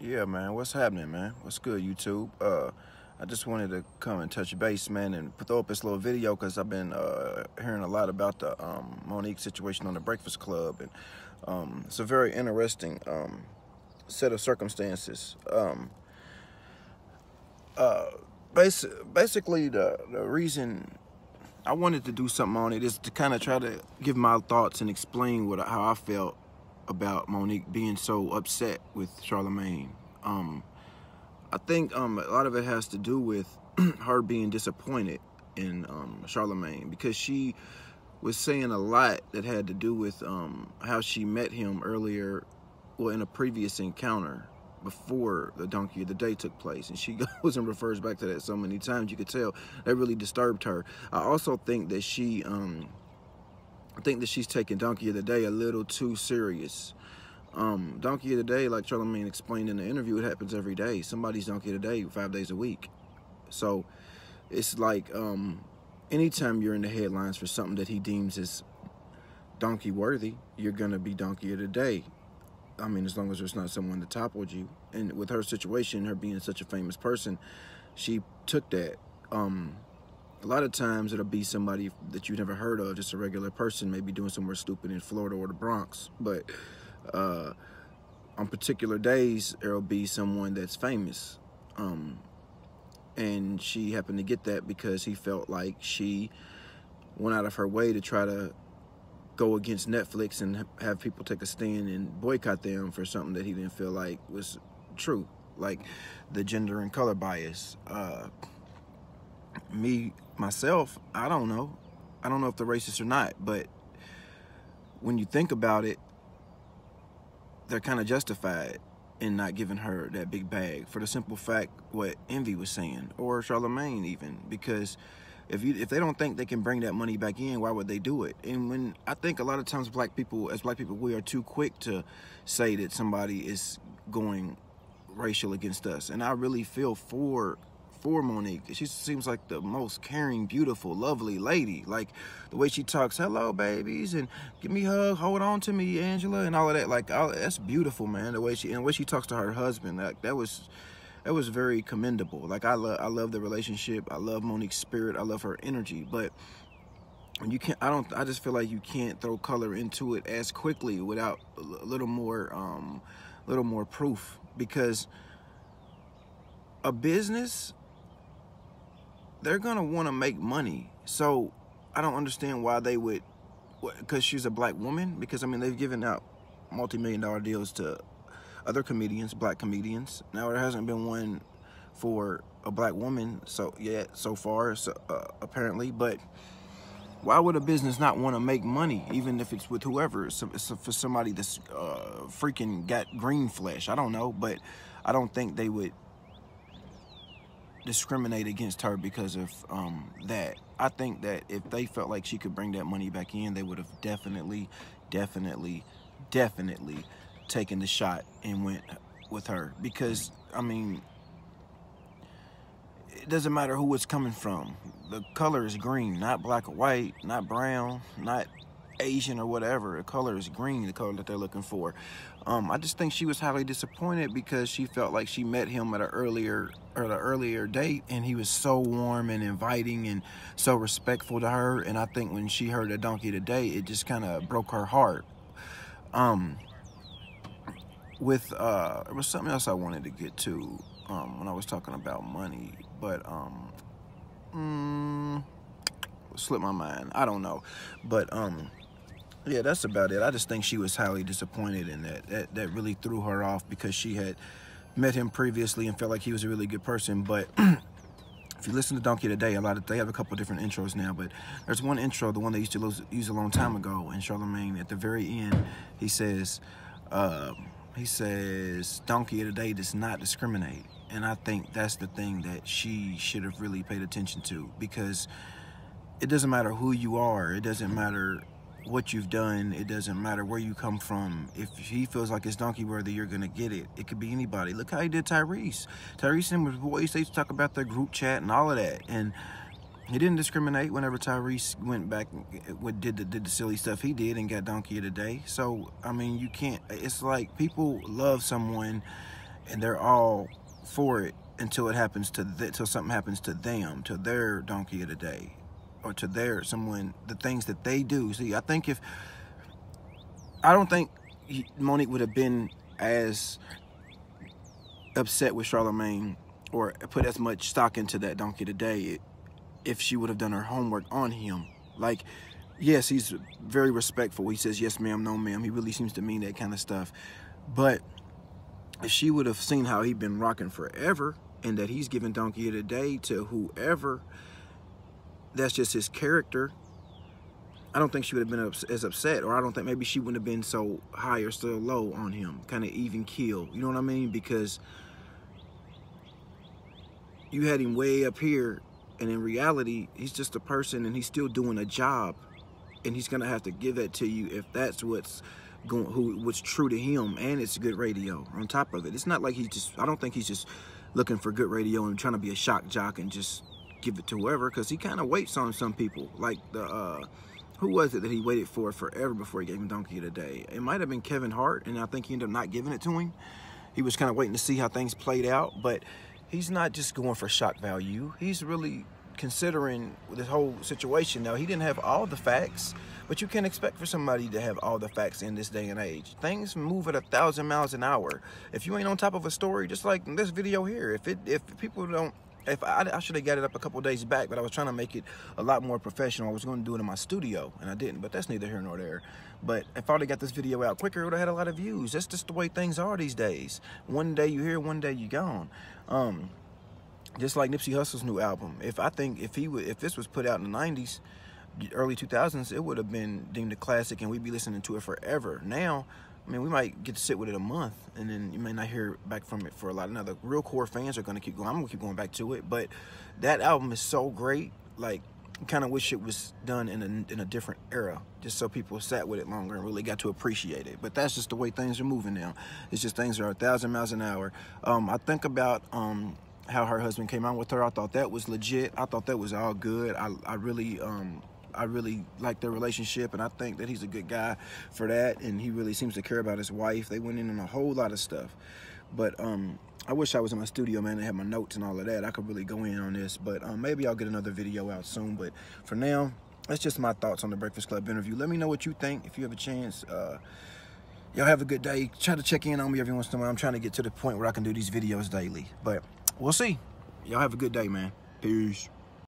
Yeah, man. What's happening, man? What's good, YouTube? I just wanted to come and touch base, man, and throw up this little video because I've been hearing a lot about the Monique situation on the Breakfast Club, and it's a very interesting set of circumstances. Basically, the reason I wanted to do something on it is to kind of try to give my thoughts and explain how I felt about Monique being so upset with Charlamagne. I think a lot of it has to do with her being disappointed in Charlamagne, because she was saying a lot that had to do with how she met him earlier, well, in a previous encounter before the Donkey of the Day took place, and she goes and refers back to that so many times. You could tell that really disturbed her. I also think that she's taking Donkey of the Day a little too serious. Donkey of the Day, like Charlamagne explained in the interview, it happens every day. Somebody's Donkey of the Day 5 days a week. So it's like anytime you're in the headlines for something that he deems as donkey worthy, you're gonna be Donkey of the Day. I mean, as long as there's not someone that toppled you. And with her situation, her being such a famous person, she took that. A lot of times it'll be somebody that you never heard of, just a regular person, maybe doing somewhere stupid in Florida or the Bronx. But on particular days, there'll be someone that's famous. And she happened to get that because he felt like she went out of her way to try to go against Netflix and have people take a stand and boycott them for something that he didn't feel like was true, like the gender and color bias. Myself, I don't know if they're racist or not, but when you think about it, they're kind of justified in not giving her that big bag for the simple fact what Envy was saying, or Charlamagne even, because if they don't think they can bring that money back in, why would they do it? And when I think a lot of times as black people, we are too quick to say that somebody is going racial against us. And I really feel for Monique. She seems like the most caring, beautiful, lovely lady. Like the way she talks, hello babies, and give me a hug, hold on to me, Angela, and all of that. Like, that's beautiful, man. The way she talks to her husband, like that was very commendable. Like I love the relationship. I love Monique's spirit. I love her energy. But when you can't, I just feel like you can't throw color into it as quickly without a little more proof, because a business, they're gonna want to make money. So I don't understand why they would, because she's a black woman. Because I mean, they've given out multi-million-dollar deals to other comedians, black comedians. Now there hasn't been one for a black woman so far, apparently. But why would a business not want to make money, even if it's with whoever? It's for somebody that's freaking got green flesh. I don't know, but I don't think they would discriminate against her because of that. I think that if they felt like she could bring that money back in, they would have definitely taken the shot and went with her. Because I mean, it doesn't matter who it's coming from. The color is green, not black or white, not brown, not Asian or whatever. The color is green, the color that they're looking for. I just think she was highly disappointed because she felt like she met him at an earlier date, and he was so warm and inviting and so respectful to her. And I think when she heard the Donkey of the Day, it just kind of broke her heart. There was something else I wanted to get to when I was talking about money, but slipped my mind. I don't know, but yeah, that's about it. I just think she was highly disappointed in that really threw her off, because she had met him previously and felt like he was a really good person. But if you listen to Donkey of the Day, they have a couple different intros now, but there's one intro, the one they used to use a long time ago, and Charlamagne at the very end, he says Donkey of the Day does not discriminate. And I think that's the thing that she should have really paid attention to, because it doesn't matter who you are, it doesn't matter what you've done, it doesn't matter where you come from. If he feels like it's donkey worthy, you're gonna get it. It could be anybody. Look how he did Tyrese. Tyrese and his boys, they used to talk about their group chat and all of that, and he didn't discriminate whenever Tyrese went back, did the silly stuff he did and got Donkey of the Day. So I mean, you can't. It's like people love someone and they're all for it until it happens to till something happens to them, to their donkey of the day, or to their the things that they do. See, I don't think Monique would have been as upset with Charlamagne or put as much stock into that donkey today if she would have done her homework on him. Like, yes, he's very respectful. He says, yes, ma'am, no, ma'am. He really seems to mean that kind of stuff. But if she would have seen how he'd been rocking forever and that he's giving donkey of the day to whoever, that's just his character, I don't think she would have been as upset, or I don't think maybe she wouldn't have been so high or so low on him, kind of even keel. You know what I mean? Because you had him way up here, and in reality, he's just a person, and he's still doing a job, and he's gonna have to give that to you if that's what's true to him, and it's good radio on top of it. It's not like I don't think he's just looking for good radio and trying to be a shock jock and just give it to whoever, because he kind of waits on some people, like who was it that he waited for forever before he gave him donkey of the day? It might have been Kevin Hart, and I think he ended up not giving it to him. He was kind of waiting to see how things played out, but he's not just going for shock value. He's really considering this whole situation. Now, he didn't have all the facts, but you can't expect for somebody to have all the facts in this day and age. Things move at 1,000 miles an hour. If you ain't on top of a story, just like in this video here, if people don't, I should have got it up a couple days back, but I was trying to make it a lot more professional. I was going to do it in my studio, and I didn't, but that's neither here nor there. But if I would have got this video out quicker, it would have had a lot of views. That's just the way things are these days. One day you here, one day you gone. Just like Nipsey Hussle's new album. If this was put out in the 90s, early 2000s, it would have been deemed a classic, and we'd be listening to it forever. Now, I mean, we might get to sit with it a month, and then you may not hear back from it for a lot. Now, the real core fans are going to keep going. I'm going to keep going back to it, but that album is so great. Like, I kind of wish it was done in a different era, just so people sat with it longer and really got to appreciate it. But that's just the way things are moving now. It's just things are 1,000 miles an hour. I think about how her husband came out with her. I thought that was legit. I thought that was all good. I really like their relationship, and I think that he's a good guy for that, and he really seems to care about his wife. They went in on a whole lot of stuff, but I wish I was in my studio, man, and had my notes and all of that. I could really go in on this, but maybe I'll get another video out soon. But for now, that's just my thoughts on the Breakfast Club interview. Let me know what you think if you have a chance. Y'all have a good day. Try to check in on me every once in a while. I'm trying to get to the point where I can do these videos daily, but we'll see. Y'all have a good day, man. Peace.